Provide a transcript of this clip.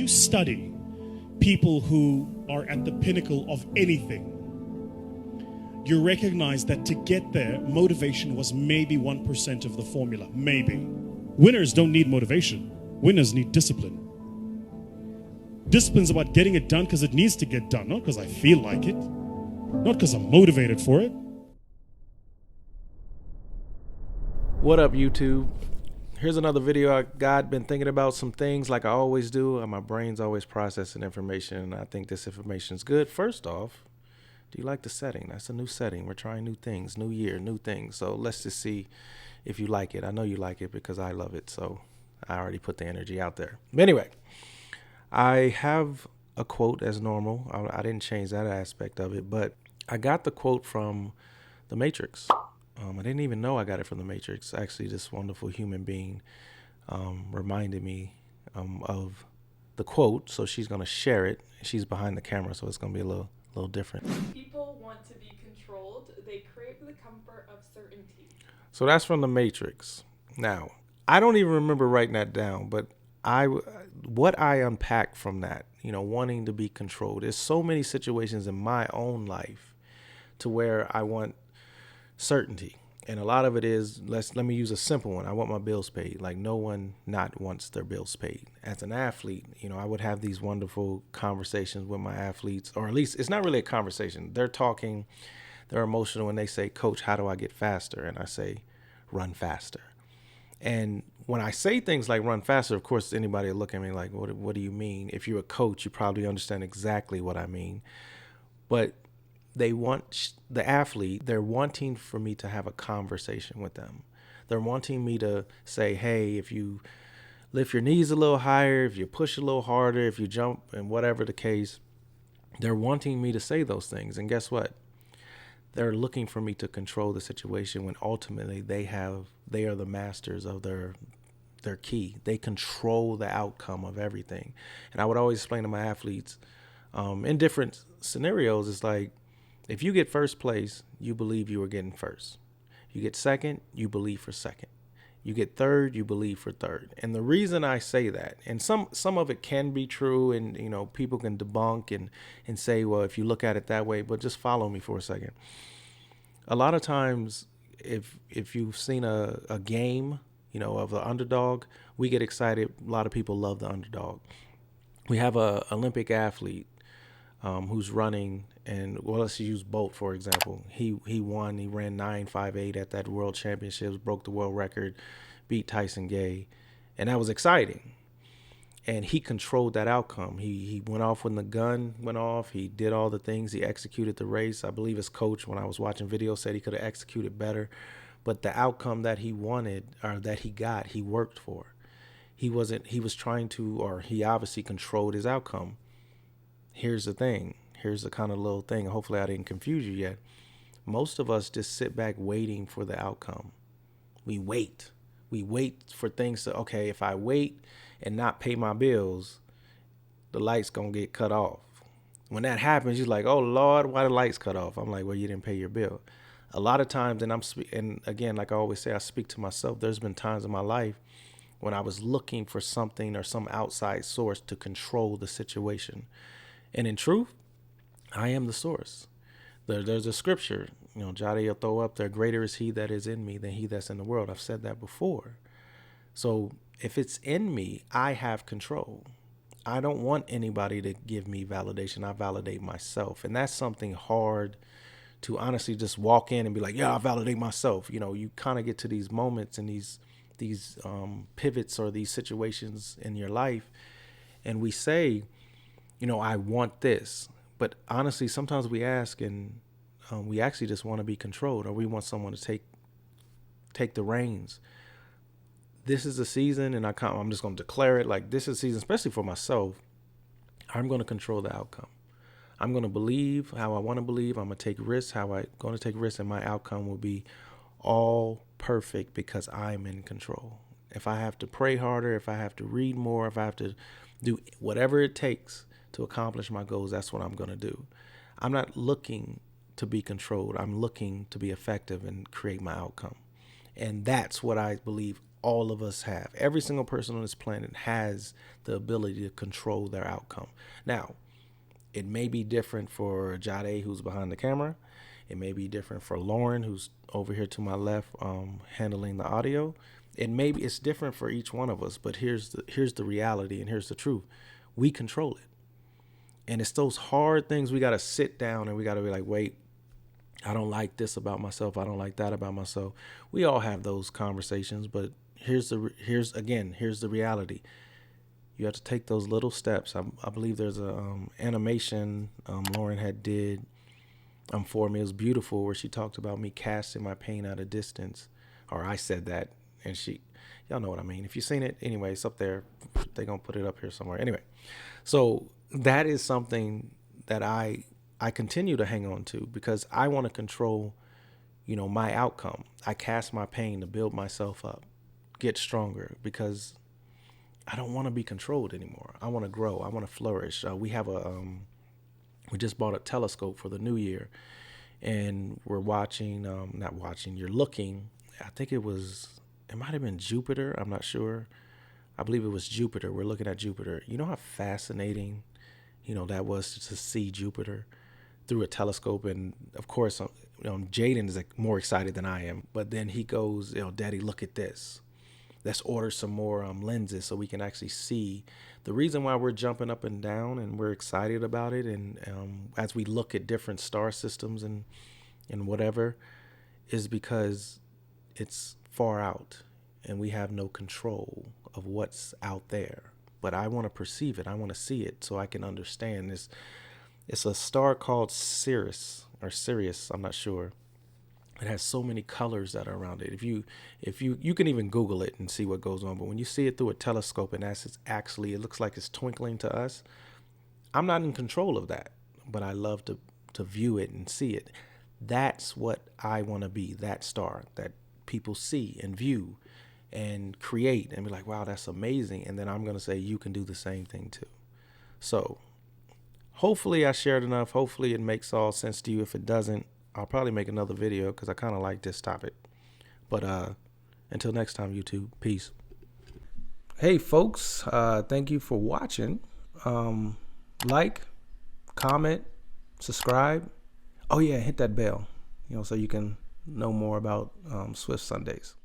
you study people who are at the pinnacle of anything, you recognize that to get there, motivation was maybe 1% of the formula. Maybe. Winners don't need motivation. Winners need discipline. Discipline's about getting it done because it needs to get done, not because I feel like it, not because I'm motivated for it. What up, YouTube? Here's another video I got. Been thinking about some things like I always do, and my brain's always processing information, and I think this information is good. First off, do you like the setting? That's a new setting. We're trying new things, new year, new things. So let's just see if you like it. I know you like it because I love it, so I already put the energy out there. But anyway, I have a quote as normal. I didn't change that aspect of it, but I got the quote from The Matrix. I didn't even know I got it from The Matrix. Actually, this wonderful human being reminded me of the quote, so she's going to share it. She's behind the camera, so it's going to be a little different. People want to be controlled. They crave the comfort of certainty. So that's from The Matrix. Now, I don't even remember writing that down, but what I unpacked from that, wanting to be controlled. There's so many situations in my own life to where I want certainty. And a lot of it is, let me use a simple one. I want my bills paid. Like no one not wants their bills paid. As an athlete, I would have these wonderful conversations with my athletes, or at least it's not really a conversation. They're talking, they're emotional, and they say, "Coach, how do I get faster?" And I say, "Run faster." And when I say things like run faster, of course, anybody will look at me like, what do you mean? If you're a coach, you probably understand exactly what I mean. But they want the athlete, they're wanting for me to have a conversation with them. They're wanting me to say, hey, if you lift your knees a little higher, if you push a little harder, if you jump, and whatever the case, they're wanting me to say those things. And guess what? They're looking for me to control the situation when ultimately they are the masters of their key. They control the outcome of everything. And I would always explain to my athletes in different scenarios, it's like, if you get first place, you believe you are getting first. You get second, you believe for second. You get third, you believe for third. And the reason I say that, and some of it can be true, and people can debunk and say, well, if you look at it that way, but just follow me for a second. A lot of times, if you've seen a game, of the underdog, we get excited. A lot of people love the underdog. We have a Olympic athlete who's running, and let's use Bolt for example. He won. He ran 9.58 at that World Championships, broke the world record, beat Tyson Gay, and that was exciting. And he controlled that outcome. He went off when the gun went off. He did all the things. He executed the race. I believe his coach, when I was watching videos, said he could have executed better. But the outcome that he wanted, or that he got, he worked for. He obviously controlled his outcome. Here's the thing. Here's the kind of little thing. Hopefully I didn't confuse you yet. Most of us just sit back waiting for the outcome. We wait. We wait for things to, okay, if I wait and not pay my bills, the lights going to get cut off. When that happens, you're like, oh, Lord, why the lights cut off? I'm like, well, you didn't pay your bill. A lot of times, and again, like I always say, I speak to myself. There's been times in my life when I was looking for something or some outside source to control the situation. And in truth, I am the source. There's a scripture, Jada will throw up there, greater is he that is in me than he that's in the world. I've said that before. So if it's in me, I have control. I don't want anybody to give me validation. I validate myself. And that's something hard to honestly just walk in and be like, yeah, I validate myself. You kind of get to these moments and these pivots or these situations in your life. And we say, I want this. But honestly, sometimes we ask and we actually just want to be controlled, or we want someone to take the reins. This is the season, and I'm just going to declare it like this is the season, especially for myself. I'm going to control the outcome. I'm going to believe how I want to believe. I'm going to take risks how I'm going to take risks, and my outcome will be all perfect because I'm in control. If I have to pray harder, if I have to read more, if I have to do whatever it takes to accomplish my goals, that's what I'm going to do. I'm not looking to be controlled. I'm looking to be effective and create my outcome. And that's what I believe all of us have. Every single person on this planet has the ability to control their outcome. Now, it may be different for Jade, who's behind the camera. It may be different for Lauren, who's over here to my left, handling the audio. It's different for each one of us, but here's the reality and here's the truth. We control it. And it's those hard things we got to sit down and we got to be like, wait, I don't like this about myself. I don't like that about myself. We all have those conversations, but here's the reality. You have to take those little steps. I believe there's a animation Lauren had did for me. It was beautiful, where she talked about me casting my pain at a distance, or I said that, and y'all know what I mean. If you've seen it, anyway, it's up there. They're gonna put it up here somewhere. Anyway, so that is something that I continue to hang on to, because I want to control, my outcome. I cast my pain to build myself up, get stronger, because I don't want to be controlled anymore. I want to grow. I want to flourish. We have we just bought a telescope for the new year, and we're you're looking, I think it might have been Jupiter. I'm not sure. I believe it was Jupiter. We're looking at Jupiter. You know how fascinating, that was to see Jupiter through a telescope. And of course, Jaden is more excited than I am, but then he goes, Daddy, look at this. Let's order some more lenses so we can actually see. The reason why we're jumping up and down and we're excited about it, and as we look at different star systems and whatever, is because it's far out and we have no control of what's out there. But I want to perceive it. I want to see it so I can understand this. It's a star called Sirius, I'm not sure. It has so many colors that are around it. If you can even Google it and see what goes on. But when you see it through a telescope and it looks like it's twinkling to us, I'm not in control of that, but I love to view it and see it. That's what I want to be, that star that people see and view and create and be like, wow, that's amazing. And then I'm going to say, you can do the same thing too. So hopefully I shared enough. Hopefully it makes all sense to you. If it doesn't, I'll probably make another video because I kind of like this topic. But until next time, YouTube, peace. Hey, folks, thank you for watching. Like, comment, subscribe. Oh, yeah, hit that bell, so you can know more about Swift Sundays.